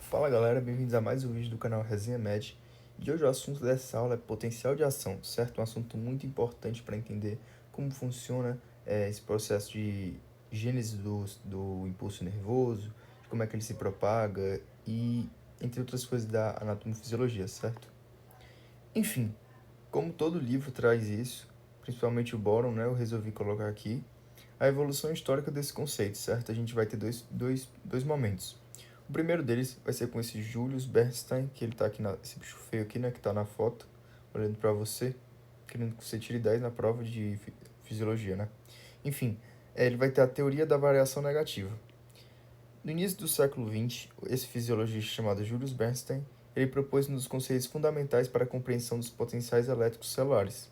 Fala galera, bem-vindos a mais um vídeo do canal Resenha Med. E hoje o assunto dessa aula é potencial de ação, certo? Um assunto muito importante para entender como funciona esse processo de gênese do impulso nervoso, como é que ele se propaga e entre outras coisas da anatomofisiologia, certo? Enfim, como todo livro traz isso, principalmente o Boron, né? Eu resolvi colocar aqui a evolução histórica desse conceito, certo? A gente vai ter dois momentos. O primeiro deles vai ser com esse Julius Bernstein, que ele tá aqui, esse bicho feio aqui, né, que tá na foto, olhando para você, querendo que você tire 10 na prova de fisiologia, né? Enfim, ele vai ter a teoria da variação negativa. No início do século XX, esse fisiologista chamado Julius Bernstein, ele propôs um dos conceitos fundamentais para a compreensão dos potenciais elétricos celulares,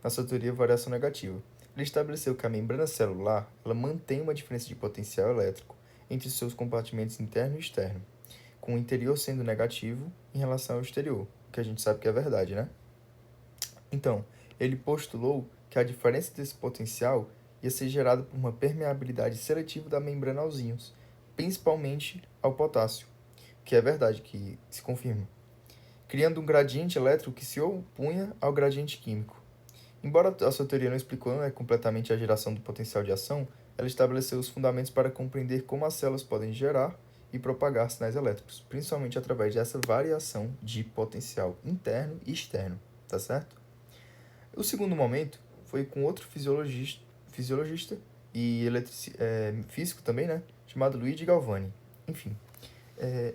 na sua teoria variação negativa. Ele estabeleceu que a membrana celular ela mantém uma diferença de potencial elétrico entre seus compartimentos interno e externo, com o interior sendo negativo em relação ao exterior, o que a gente sabe que é verdade, né? Então, ele postulou que a diferença desse potencial ia ser gerada por uma permeabilidade seletiva da membrana aos íons, principalmente ao potássio, que é verdade, que se confirma, criando um gradiente elétrico que se opunha ao gradiente químico. Embora a sua teoria não explicou completamente a geração do potencial de ação, ela estabeleceu os fundamentos para compreender como as células podem gerar e propagar sinais elétricos, principalmente através dessa variação de potencial interno e externo, tá certo? O segundo momento foi com outro fisiologista e físico também, né, chamado Luigi Galvani. Enfim,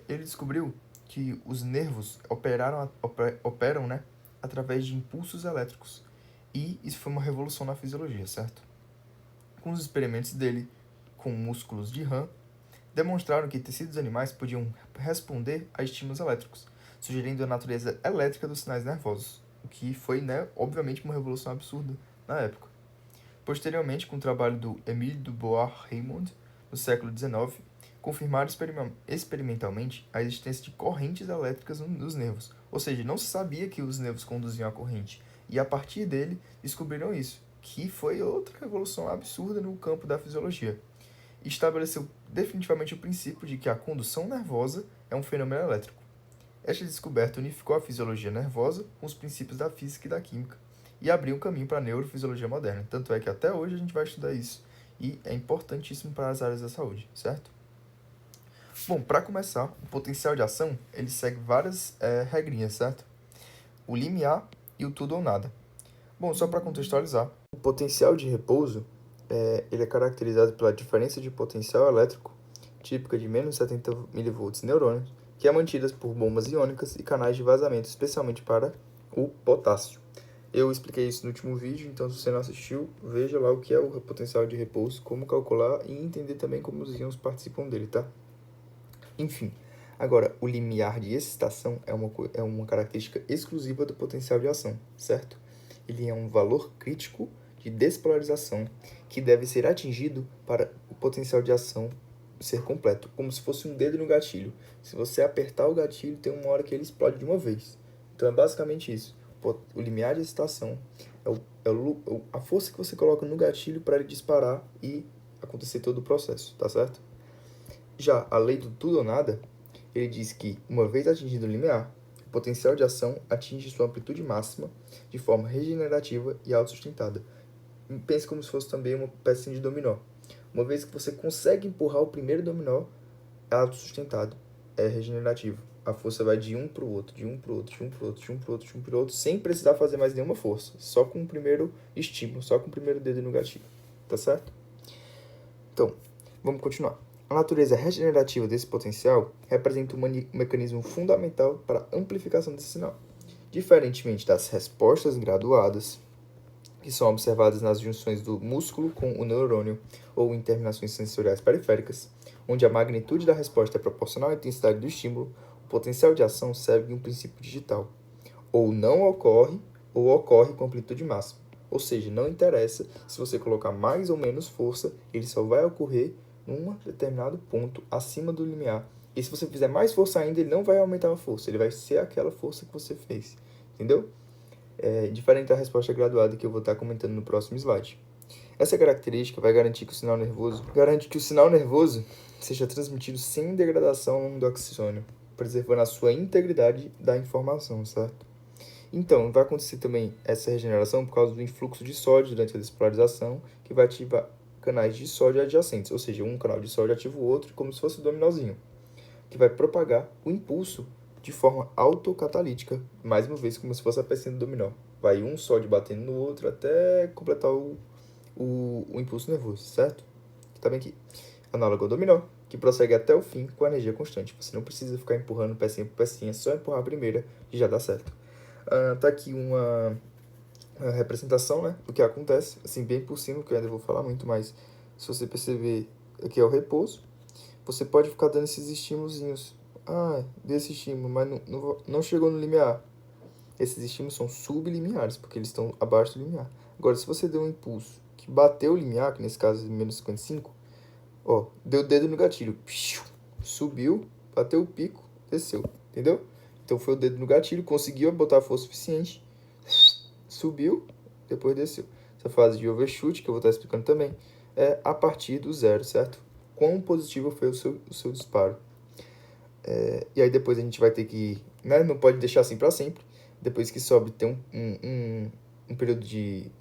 ele descobriu que os nervos operam, né, através de impulsos elétricos. E isso foi uma revolução na fisiologia, certo? Com os experimentos dele com músculos de rã, demonstraram que tecidos animais podiam responder a estímulos elétricos, sugerindo a natureza elétrica dos sinais nervosos, o que foi, né, obviamente, uma revolução absurda na época. Posteriormente, com o trabalho do Émile Dubois-Reymond, no século XIX, confirmaram experimentalmente a existência de correntes elétricas nos nervos, ou seja, não se sabia que os nervos conduziam a corrente, e a partir dele descobriram isso, que foi outra revolução absurda no campo da fisiologia. Estabeleceu definitivamente o princípio de que a condução nervosa é um fenômeno elétrico. Esta descoberta unificou a fisiologia nervosa com os princípios da física e da química e abriu um caminho para a neurofisiologia moderna. Tanto é que até hoje a gente vai estudar isso e é importantíssimo para as áreas da saúde, certo? Bom, para começar, o potencial de ação ele segue várias regrinhas, certo? O limiar e o tudo ou nada. Bom, só para contextualizar, o potencial de repouso ele é caracterizado pela diferença de potencial elétrico típica de menos 70 mV neurônios, que é mantida por bombas iônicas e canais de vazamento, especialmente para o potássio. Eu expliquei isso no último vídeo, então se você não assistiu, veja lá o que é o potencial de repouso, como calcular e entender também como os íons participam dele, tá? Enfim, agora, o limiar de excitação é uma característica exclusiva do potencial de ação, certo? Ele é um valor crítico de despolarização que deve ser atingido para o potencial de ação ser completo, como se fosse um dedo no gatilho. Se você apertar o gatilho, tem uma hora que ele explode de uma vez. Então é basicamente isso. O limiar de excitação a força que você coloca no gatilho para ele disparar e acontecer todo o processo, tá certo? Já a lei do tudo ou nada, ele diz que, uma vez atingido o limiar, o potencial de ação atinge sua amplitude máxima de forma regenerativa e autossustentada. Pense como se fosse também uma peça de dominó. Uma vez que você consegue empurrar o primeiro dominó, é autossustentado, é regenerativo. A força vai de um para o outro, de um para o outro, de um para o outro, de um para o outro, de um para o outro, sem precisar fazer mais nenhuma força. Só com o primeiro estímulo, só com o primeiro dedo no gatilho. Tá certo? Então, vamos continuar. A natureza regenerativa desse potencial representa um mecanismo fundamental para a amplificação desse sinal. Diferentemente das respostas graduadas, que são observadas nas junções do músculo com o neurônio ou em terminações sensoriais periféricas, onde a magnitude da resposta é proporcional à intensidade do estímulo, o potencial de ação segue um princípio digital. Ou não ocorre, ou ocorre com amplitude máxima. Ou seja, não interessa se você colocar mais ou menos força, ele só vai ocorrer num determinado ponto acima do limiar. E se você fizer mais força ainda, ele não vai aumentar a força, ele vai ser aquela força que você fez. Entendeu? Diferente da resposta graduada que eu vou estar comentando no próximo slide. Essa característica vai garantir que o sinal nervoso seja transmitido sem degradação do axônio, preservando a sua integridade da informação, certo? Então, vai acontecer também essa regeneração por causa do influxo de sódio durante a despolarização, que vai ativar canais de sódio adjacentes, ou seja, um canal de sódio ativa o outro, como se fosse um dominózinho, que vai propagar o impulso de forma autocatalítica, mais uma vez como se fosse a pecinha do dominó. Vai um sódio batendo no outro até completar o impulso nervoso, certo? Tá bem aqui. Análogo ao dominó, que prossegue até o fim com a energia constante. Você não precisa ficar empurrando pecinha por pecinha, só empurrar a primeira e já dá certo. Tá aqui uma representação, né, do que acontece, assim, bem por cima, que eu ainda vou falar muito, mas se você perceber, aqui é o repouso. Você pode ficar dando esses estímulozinhos. Desse estímulo, mas não chegou no limiar. Esses estímulos são sublimiares, porque eles estão abaixo do limiar. Agora, se você deu um impulso que bateu o limiar, que nesse caso é menos 55, deu o dedo no gatilho, subiu, bateu o pico, desceu, entendeu? Então foi o dedo no gatilho, conseguiu botar a força suficiente, subiu, depois desceu. Essa fase de overshoot, que eu vou estar explicando também, é a partir do zero, certo? Quão positivo foi o seu disparo. E aí depois a gente vai ter que, né, não pode deixar assim para sempre. Depois que sobe, tem um período de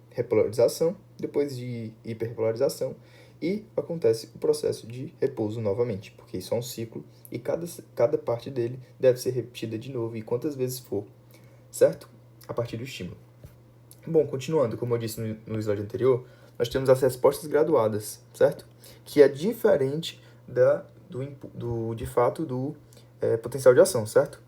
repolarização, depois de hiperpolarização, e acontece o processo de repouso novamente, porque isso é um ciclo e cada parte dele deve ser repetida de novo e quantas vezes for, certo? A partir do estímulo. Bom, continuando, como eu disse no slide anterior, nós temos as respostas graduadas, certo? Que é diferente de fato do potencial de ação, certo?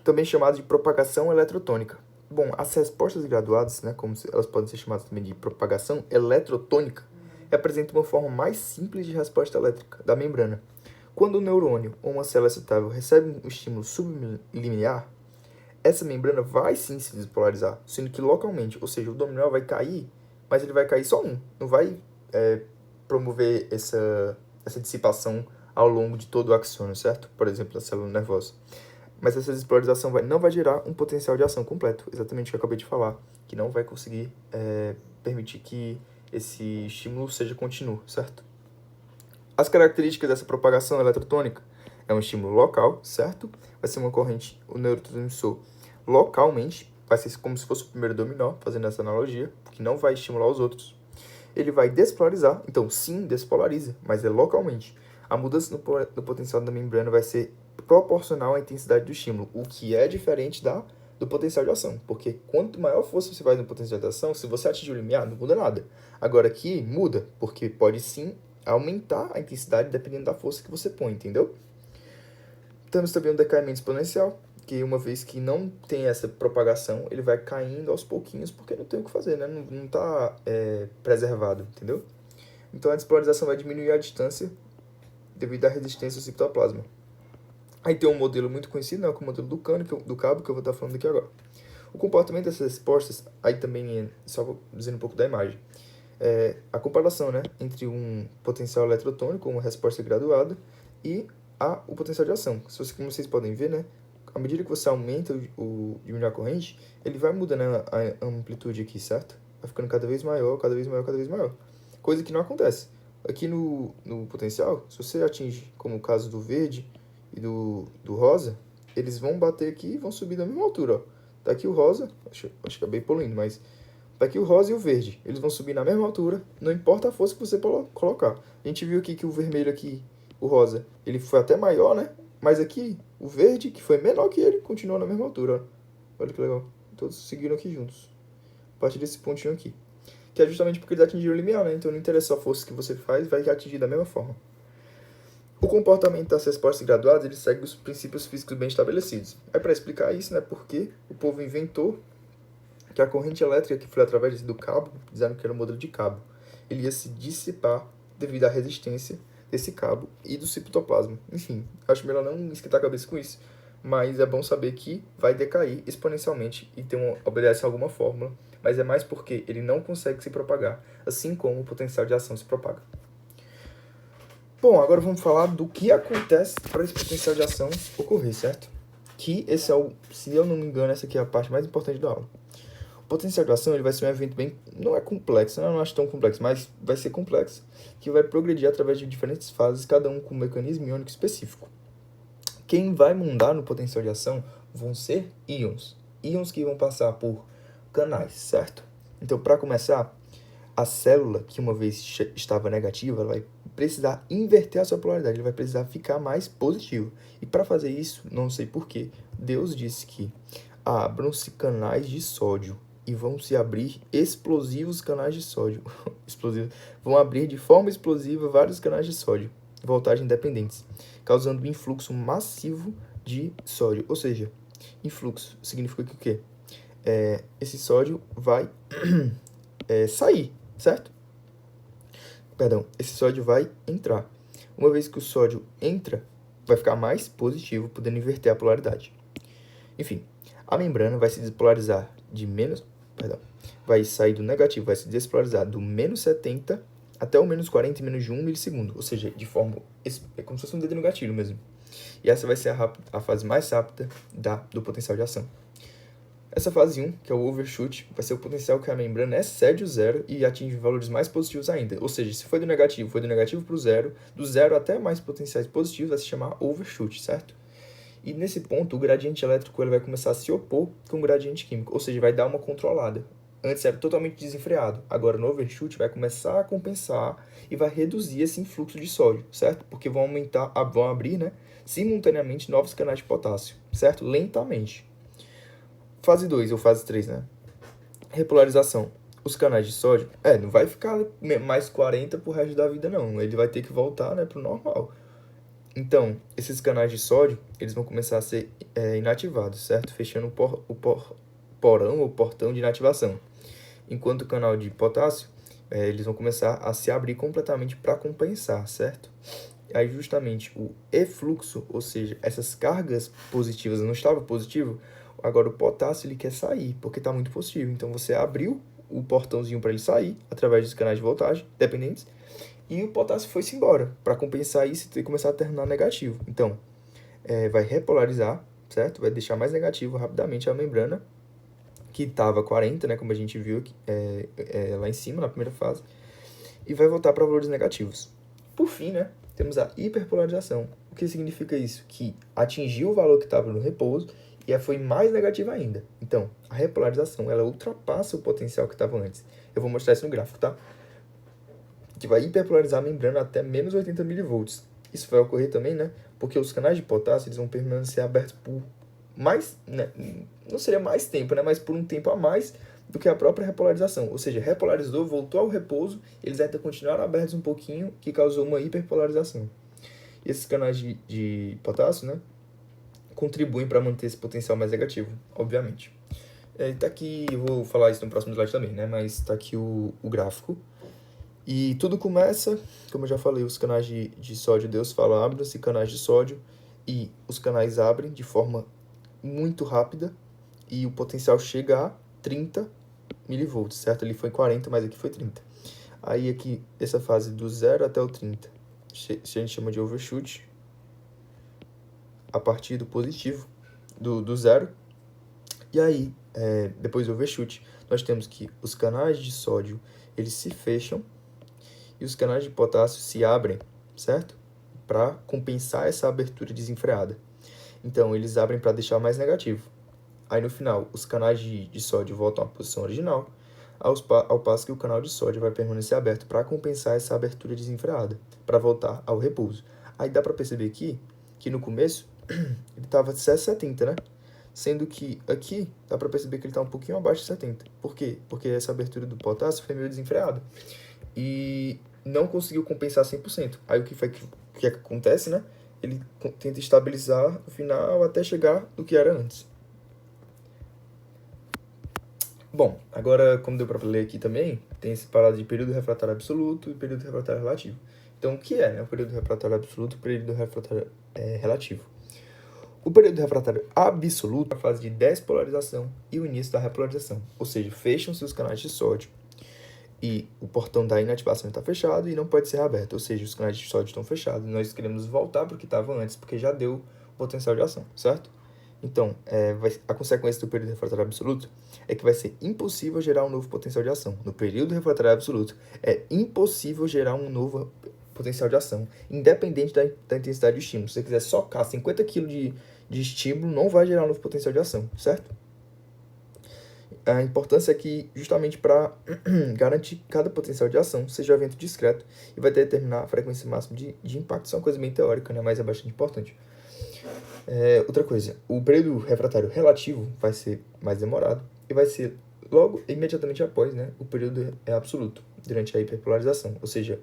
Também chamado de propagação eletrotônica. Bom, as respostas graduadas, né, como elas podem ser chamadas também de propagação eletrotônica, representam uma forma mais simples de resposta elétrica da membrana. Quando o neurônio ou uma célula excitável recebe um estímulo subliminar, essa membrana vai sim se despolarizar, sendo que localmente, ou seja, o dominó vai cair, mas ele vai cair só um, não vai promover essa dissipação ao longo de todo o axônio, certo? Por exemplo, da célula nervosa. Mas essa despolarização não vai gerar um potencial de ação completo, exatamente o que eu acabei de falar, que não vai conseguir permitir que esse estímulo seja contínuo, certo? As características dessa propagação eletrotônica é um estímulo local, certo? Vai ser uma corrente, o neurotransmissor localmente, vai ser como se fosse o primeiro dominó, fazendo essa analogia, que não vai estimular os outros. Ele vai despolarizar, então sim, despolariza, mas é localmente. A mudança no potencial da membrana vai ser proporcional à intensidade do estímulo, o que é diferente do potencial de ação, porque quanto maior força você faz no potencial de ação, se você atingir o limiar, não muda nada. Agora aqui muda, porque pode sim aumentar a intensidade dependendo da força que você põe, entendeu? Temos também um decaimento exponencial, que uma vez que não tem essa propagação, ele vai caindo aos pouquinhos, porque não tem o que fazer, né? Não está preservado, entendeu? Então a despolarização vai diminuir a distância devido à resistência ao citoplasma. Aí tem um modelo muito conhecido, né, que é o modelo do cabo, que eu vou estar falando aqui agora. O comportamento dessas respostas, aí também, só dizendo um pouco da imagem, a comparação, né, entre um potencial eletrotônico, uma resposta graduada, e o potencial de ação. Como vocês podem ver, né, à medida que você aumenta diminui a corrente, ele vai mudando a amplitude aqui, certo? Vai ficando cada vez maior, cada vez maior, cada vez maior. Coisa que não acontece. Aqui no potencial, se você atinge, como o caso do verde e do rosa, eles vão bater aqui e vão subir da mesma altura, ó. Tá aqui o rosa, acho que acabei poluindo, mas tá aqui o rosa e o verde. Eles vão subir na mesma altura, não importa a força que você colocar. A gente viu aqui que o vermelho aqui, o rosa, ele foi até maior, né? Mas aqui, o verde, que foi menor que ele, continuou na mesma altura, ó. Olha que legal. Todos seguiram aqui juntos. A partir desse pontinho aqui. Que é justamente porque eles atingiram o limiar, né? Então não interessa a força que você faz, vai atingir da mesma forma. O comportamento das respostas graduadas, ele segue os princípios físicos bem estabelecidos. É para explicar isso, né? Porque o povo inventou que a corrente elétrica que foi através do cabo, dizendo que era um modelo de cabo, ele ia se dissipar devido à resistência desse cabo e do citoplasma. Enfim, acho melhor não esquentar a cabeça com isso, mas é bom saber que vai decair exponencialmente e obedece a alguma fórmula, mas é mais porque ele não consegue se propagar, assim como o potencial de ação se propaga. Bom, agora vamos falar do que acontece para esse potencial de ação ocorrer, certo? Que esse se eu não me engano, essa aqui é a parte mais importante da aula. O potencial de ação ele vai ser um evento não é complexo, não acho tão complexo, mas vai ser complexo, que vai progredir através de diferentes fases, cada um com um mecanismo iônico específico. Quem vai mandar no potencial de ação vão ser íons. Íons que vão passar por canais, certo? Então, para começar, a célula que uma vez estava negativa, ela vai precisar inverter a sua polaridade, ele vai precisar ficar mais positivo. E para fazer isso, não sei porquê, Deus disse que abram-se canais de sódio e vão se abrir explosivos canais de sódio. Explosivos. Vão abrir de forma explosiva vários canais de sódio, voltagem independentes, causando um influxo massivo de sódio. Ou seja, influxo significa que o quê? Esse sódio vai sair, certo? Perdão, esse sódio vai entrar. Uma vez que o sódio entra, vai ficar mais positivo, podendo inverter a polaridade. Enfim, a membrana vai se despolarizar vai sair do negativo, vai se despolarizar do menos 70 até o menos 40 em menos de 1 milissegundo, ou seja, de forma, é como se fosse um dedo no gatilho mesmo. E essa vai ser a fase mais rápida do potencial de ação. Essa fase 1, que é o overshoot, vai ser o potencial que a membrana excede o zero e atinge valores mais positivos ainda. Ou seja, se foi do negativo para o zero, do zero até mais potenciais positivos vai se chamar overshoot, certo? E nesse ponto, o gradiente elétrico ele vai começar a se opor com o gradiente químico, ou seja, vai dar uma controlada. Antes era totalmente desenfreado, agora no overshoot vai começar a compensar e vai reduzir esse influxo de sódio, certo? Porque vão abrir, né, simultaneamente novos canais de potássio, certo? Lentamente. Fase 2 ou fase 3, né? Repolarização. Os canais de sódio, não vai ficar mais 40 pro resto da vida, não. Ele vai ter que voltar, né, pro normal. Então, esses canais de sódio, eles vão começar a ser inativados, certo? Fechando o porão ou portão de inativação. Enquanto o canal de potássio, eles vão começar a se abrir completamente para compensar, certo? Aí, justamente, o efluxo, ou seja, essas cargas positivas não estavam positivo, agora o potássio ele quer sair, porque está muito positivo. Então, você abriu o portãozinho para ele sair, através dos canais de voltagem dependentes, e o potássio foi-se embora, para compensar isso e começar a terminar negativo. Então, vai repolarizar, certo? Vai deixar mais negativo rapidamente a membrana, que estava 40, né, como a gente viu aqui, lá em cima, na primeira fase, e vai voltar para valores negativos. Por fim, né, temos a hiperpolarização. O que significa isso? Que atingiu o valor que estava no repouso e foi mais negativa ainda. Então, a repolarização, ela ultrapassa o potencial que estava antes. Eu vou mostrar isso no gráfico, tá? Que vai hiperpolarizar a membrana até menos 80 mV. Isso vai ocorrer também, né? Porque os canais de potássio eles vão permanecer abertos por mais, né? Não seria mais tempo, né? Mas por um tempo a mais do que a própria repolarização. Ou seja, repolarizou, voltou ao repouso, eles ainda continuaram abertos um pouquinho, que causou uma hiperpolarização. E esses canais de potássio, né? Contribuem para manter esse potencial mais negativo, obviamente. Tá aqui, eu vou falar isso no próximo slide também, né? Mas tá aqui o gráfico. E tudo começa, como eu já falei, os canais de sódio, Deus fala, abrem-se canais de sódio, e os canais abrem de forma muito rápida, e o potencial chega a 30 milivolts, certo? Ali foi 40, mas aqui foi 30. Aí aqui, essa fase do 0 até o 30, a gente chama de overshoot, a partir do positivo, do 0. E aí, depois do overshoot, nós temos que os canais de sódio, eles se fecham, e os canais de potássio se abrem, certo? Para compensar essa abertura desenfreada. Então, eles abrem para deixar mais negativo. Aí, no final, os canais de sódio voltam à posição original, ao passo que o canal de sódio vai permanecer aberto para compensar essa abertura desenfreada, para voltar ao repouso. Aí dá para perceber aqui que no começo ele estava 70, né? Sendo que aqui dá para perceber que ele está um pouquinho abaixo de 70. Por quê? Porque essa abertura do potássio foi meio desenfreada. E não conseguiu compensar 100%. Aí o que acontece, né? Ele tenta estabilizar no final até chegar no que era antes. Bom, agora, como deu para ler aqui também, tem esse parado de período refratário absoluto e período refratário relativo. Então, o que é, né? O período refratário absoluto e o período refratário relativo. O período refratário absoluto é a fase de despolarização e o início da repolarização, ou seja, fecham-se os canais de sódio e o portão da inativação está fechado e não pode ser aberto, ou seja, os canais de sódio estão fechados e nós queremos voltar para o que estava antes, porque já deu potencial de ação, certo? Então, a consequência do período refratário absoluto é que vai ser impossível gerar um novo potencial de ação. No período refratário absoluto, é impossível gerar um novo potencial de ação, independente da intensidade do estímulo. Se você quiser socar 50 kg de estímulo, não vai gerar um novo potencial de ação, certo? A importância é que, justamente para garantir que cada potencial de ação seja um evento discreto e vai determinar a frequência máxima de impacto. Isso é uma coisa bem teórica, né? Mas é bastante importante. Outra coisa, o período refratário relativo vai ser mais demorado e vai ser logo, imediatamente após, né, o período absoluto, durante a hiperpolarização. Ou seja,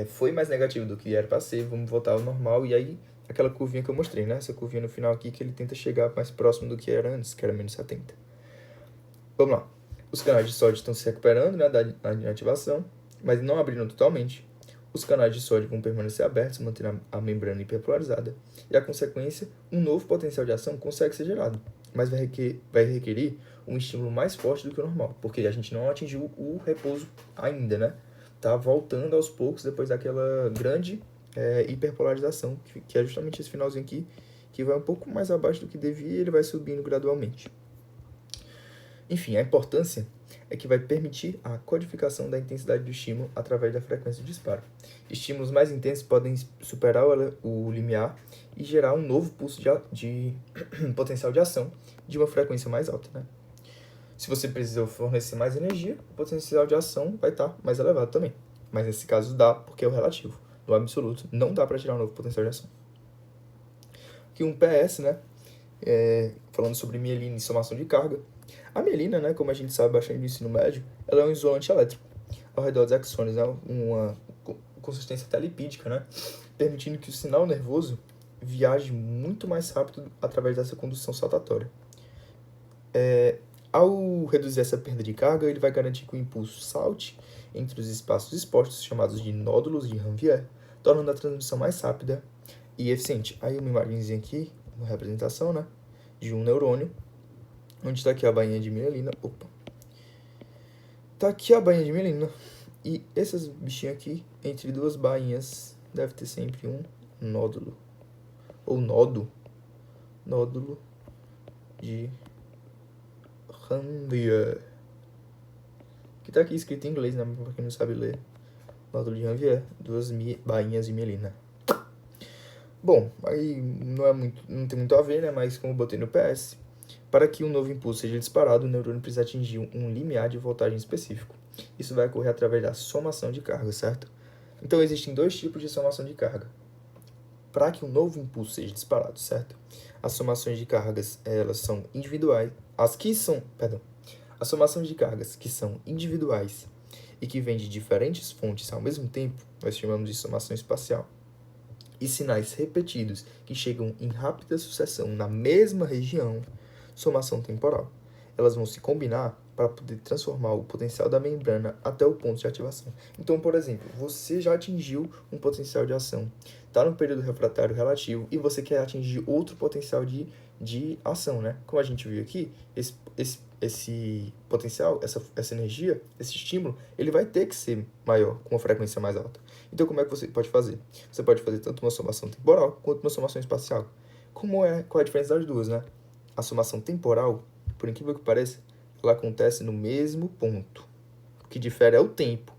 foi mais negativo do que era para ser, vamos voltar ao normal, e aí aquela curvinha que eu mostrei, né? Essa curvinha no final aqui que ele tenta chegar mais próximo do que era antes, que era menos 70. Vamos lá. Os canais de sódio estão se recuperando, né, da inativação, mas não abriram totalmente. Os canais de sódio vão permanecer abertos, mantendo a membrana hiperpolarizada. E a consequência, um novo potencial de ação consegue ser gerado, mas vai requerer um estímulo mais forte do que o normal, porque a gente não atingiu o repouso ainda, né? Tá voltando aos poucos depois daquela grande hiperpolarização, que é justamente esse finalzinho aqui, que vai um pouco mais abaixo do que devia e ele vai subindo gradualmente. Enfim, a importância é que vai permitir a codificação da intensidade do estímulo através da frequência de disparo. Estímulos mais intensos podem superar o limiar e gerar um novo pulso de potencial de ação de uma frequência mais alta, né? Se você precisa fornecer mais energia, o potencial de ação vai estar mais elevado também. Mas nesse caso dá porque é o relativo. No absoluto, não dá para tirar um novo potencial de ação. Aqui um PS, né? Falando sobre mielina e somação de carga. A mielina, né, como a gente sabe bastante no ensino médio, ela é um isolante elétrico ao redor dos axônios, né, uma consistência até lipídica, né, permitindo que o sinal nervoso viaje muito mais rápido através dessa condução saltatória. Ao reduzir essa perda de carga, ele vai garantir que o impulso salte entre os espaços expostos, chamados de nódulos de Ranvier, tornando a transmissão mais rápida e eficiente. Aí uma imagenzinha aqui, uma representação, né, de um neurônio, onde está aqui a bainha de mielina. Opa! Tá aqui a bainha de mielina. E essas bichinhas aqui, entre duas bainhas, deve ter sempre um nódulo. Ou nódulo de Ranvier. Que tá aqui escrito em inglês, né? Pra quem não sabe ler. Nódulo de Ranvier. Duas bainhas de mielina. Bom, aí não tem muito a ver, né? Mas como eu botei no PS, para que um novo impulso seja disparado, o neurônio precisa atingir um limiar de voltagem específico. Isso vai ocorrer através da somação de carga, certo? Então, existem dois tipos de somação de carga. Para que um novo impulso seja disparado, certo? As somações de cargas, elas são individuais. As somações de cargas que são individuais e que vêm de diferentes fontes ao mesmo tempo, nós chamamos de somação espacial. E sinais repetidos que chegam em rápida sucessão na mesma região, somação temporal. Elas vão se combinar para poder transformar o potencial da membrana até o ponto de ativação. Então, por exemplo, você já atingiu um potencial de ação, está no período refratário relativo e você quer atingir outro potencial de ação, né? Como a gente viu aqui, esse potencial, essa energia, esse estímulo, ele vai ter que ser maior, com uma frequência mais alta. Então, como é que você pode fazer? Você pode fazer tanto uma somação temporal quanto uma somação espacial. Qual é a diferença das duas, né? A somação temporal, por incrível que pareça, ela acontece no mesmo ponto. O que difere é o tempo.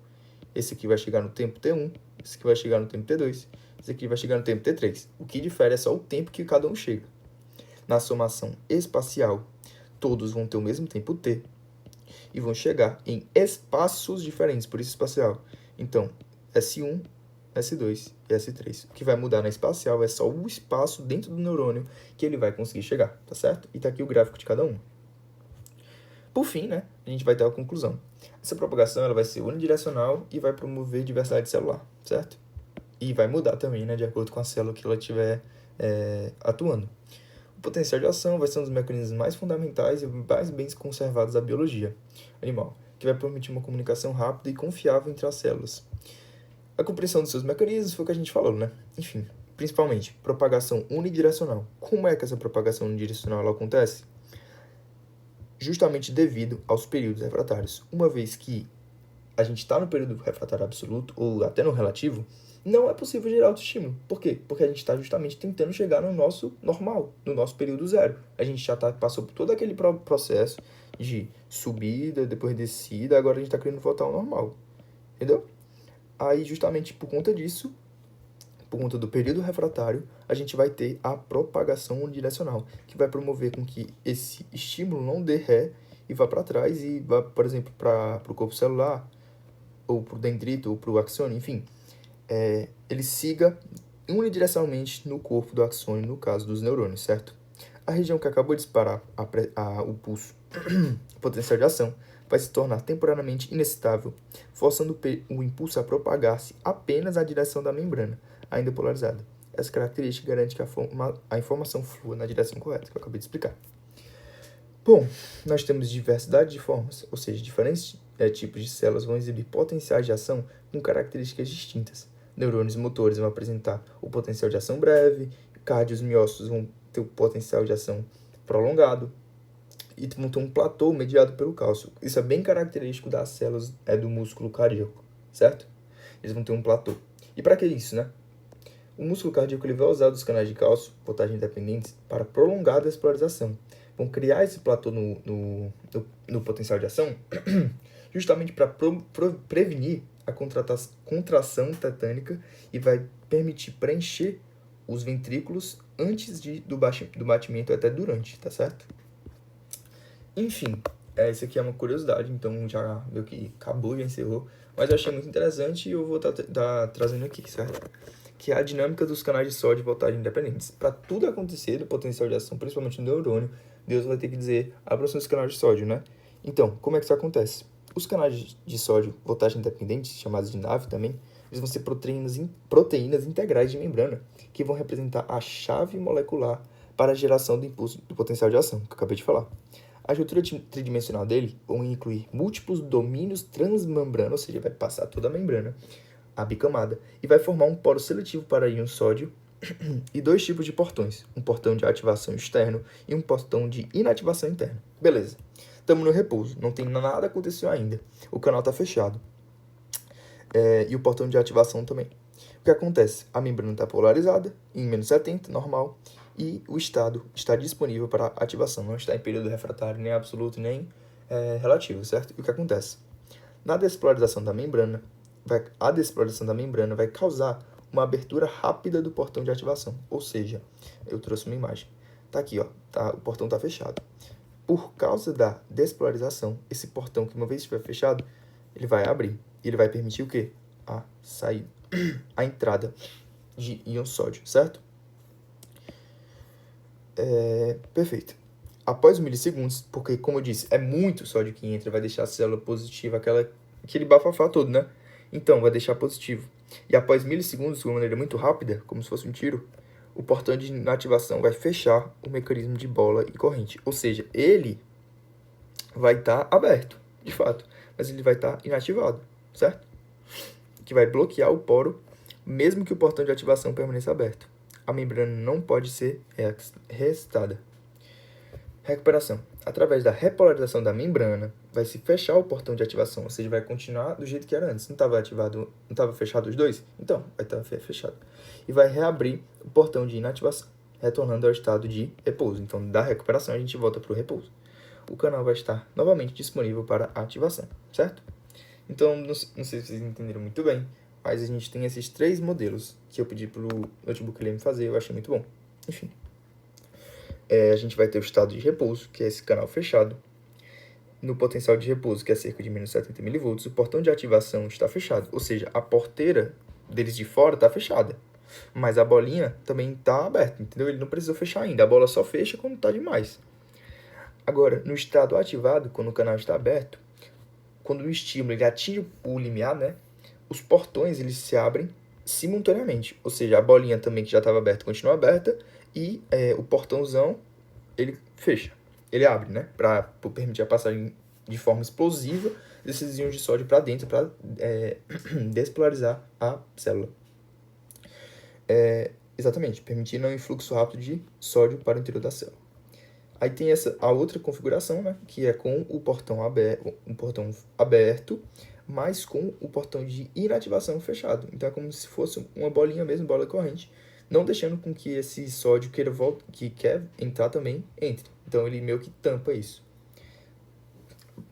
Esse aqui vai chegar no tempo T1, esse aqui vai chegar no tempo T2, esse aqui vai chegar no tempo T3. O que difere é só o tempo que cada um chega. Na somação espacial, todos vão ter o mesmo tempo T e vão chegar em espaços diferentes, por isso espacial. Então, S1, S2 e S3. O que vai mudar na espacial é só o espaço dentro do neurônio que ele vai conseguir chegar, tá certo? E tá aqui o gráfico de cada um. Por fim, né, a gente vai ter a conclusão. Essa propagação ela vai ser unidirecional e vai promover diversidade celular, certo? E vai mudar também, né, de acordo com a célula que ela estiver atuando. O potencial de ação vai ser um dos mecanismos mais fundamentais e mais bem conservados da biologia animal, que vai permitir uma comunicação rápida e confiável entre as células. A compreensão dos seus mecanismos foi o que a gente falou, né? Enfim, principalmente, propagação unidirecional. Como é que essa propagação unidirecional ela acontece? Justamente devido aos períodos refratários. Uma vez que a gente está no período refratário absoluto, ou até no relativo, não é possível gerar autoestímulo. Por quê? Porque a gente está justamente tentando chegar no nosso normal, no nosso período zero. A gente já passou por todo aquele processo de subida, depois descida, agora a gente está querendo voltar ao normal. Entendeu? Aí, justamente por conta disso, por conta do período refratário, a gente vai ter a propagação unidirecional, que vai promover com que esse estímulo não dê ré e vá para trás e vá, por exemplo, para o corpo celular, ou para o dendrito, ou para o axônio, enfim. Ele siga unidirecionalmente no corpo do axônio, no caso dos neurônios, certo? A região que acabou de disparar o pulso potencial de ação vai se tornar temporariamente inexcitável, forçando o impulso a propagar-se apenas na direção da membrana, ainda polarizada. Essa característica garante que a informação flua na direção correta, que eu acabei de explicar. Bom, nós temos diversidade de formas, ou seja, diferentes tipos de células vão exibir potenciais de ação com características distintas. Neurônios motores vão apresentar o potencial de ação breve, cárdios miócitos vão ter o potencial de ação prolongado, e vão ter um platô mediado pelo cálcio. Isso é bem característico das células do músculo cardíaco, certo? Eles vão ter um platô. E para que isso, né? O músculo cardíaco ele vai usar os canais de cálcio, voltagem independentes, para prolongar a despolarização. Vão criar esse platô no potencial de ação, justamente para prevenir a contração tetânica e vai permitir preencher os ventrículos antes do batimento até durante, tá certo? Enfim, isso aqui é uma curiosidade, então já meio que acabou, já encerrou. Mas eu achei muito interessante e eu vou estar trazendo aqui, certo? Que é a dinâmica dos canais de sódio e voltagem independentes. Para tudo acontecer do potencial de ação, principalmente no neurônio, Deus vai ter que dizer, abra os canais de sódio, né? Então, como é que isso acontece? Os canais de sódio, voltagem independentes, chamados de NAV também, eles vão ser proteínas integrais de membrana, que vão representar a chave molecular para a geração do impulso do potencial de ação, que eu acabei de falar. A estrutura tridimensional dele vão incluir múltiplos domínios transmembrana, ou seja, vai passar toda a membrana, a bicamada, e vai formar um poro seletivo para íon sódio e dois tipos de portões, um portão de ativação externo e um portão de inativação interno. Beleza, estamos no repouso, não tem nada aconteceu ainda, o canal está fechado, e o portão de ativação também. O que acontece? A membrana está polarizada, em menos 70, normal, e o estado está disponível para ativação, não está em período refratário nem absoluto nem relativo, certo? E o que acontece? A despolarização da membrana vai causar uma abertura rápida do portão de ativação, ou seja, eu trouxe uma imagem. Tá aqui, ó, o portão está fechado. Por causa da despolarização, esse portão que uma vez estiver fechado, ele vai abrir. E ele vai permitir o quê? A saída, a entrada de íon sódio, certo? Perfeito. Após milissegundos, porque como eu disse, é muito sódio que entra, vai deixar a célula positiva, aquele bafafá todo, né? Então, vai deixar positivo. E após milissegundos, de uma maneira muito rápida, como se fosse um tiro, o portão de inativação vai fechar o mecanismo de bola e corrente. Ou seja, ele vai estar aberto, de fato, mas ele vai estar inativado, certo? Que vai bloquear o poro, mesmo que o portão de ativação permaneça aberto. A membrana não pode ser restada. Recuperação. Através da repolarização da membrana, vai se fechar o portão de ativação, ou seja, vai continuar do jeito que era antes. Não estava fechado os dois? Então, vai estar fechado. E vai reabrir o portão de inativação, retornando ao estado de repouso. Então, da recuperação, a gente volta para o repouso. O canal vai estar novamente disponível para ativação, certo? Então, não sei se vocês entenderam muito bem, mas a gente tem esses 3 modelos que eu pedi para o notebook Leme fazer, eu achei muito bom. Enfim. A gente vai ter o estado de repouso, que é esse canal fechado. No potencial de repouso, que é cerca de menos 70 mV, o portão de ativação está fechado. Ou seja, a porteira deles de fora está fechada. Mas a bolinha também está aberta, entendeu? Ele não precisou fechar ainda. A bola só fecha quando está demais. Agora, no estado ativado, quando o canal está aberto, quando o estímulo ele atinge o limiar, né? Os portões eles se abrem simultaneamente. Ou seja, a bolinha também que já estava aberta continua aberta e o portãozão ele fecha. Ele abre, né? Para permitir a passagem de forma explosiva desses íons de sódio para dentro, para despolarizar a célula. Exatamente, permitindo um influxo rápido de sódio para o interior da célula. Aí tem a outra configuração, né? Que é com o portão aberto, mas com o portão de inativação fechado. Então é como se fosse uma bolinha mesmo, bola corrente, não deixando com que esse sódio que quer entrar também entre. Então ele meio que tampa isso.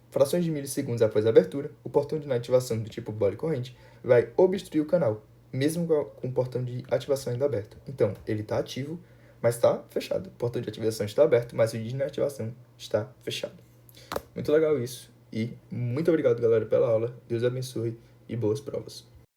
Frações de milissegundos após a abertura, o portão de inativação do tipo bola corrente vai obstruir o canal, mesmo com o portão de ativação ainda aberto. Então, ele está ativo, mas está fechado. O portão de ativação está aberto, mas o de inativação está fechado. Muito legal isso. E muito obrigado, galera, pela aula. Deus abençoe e boas provas.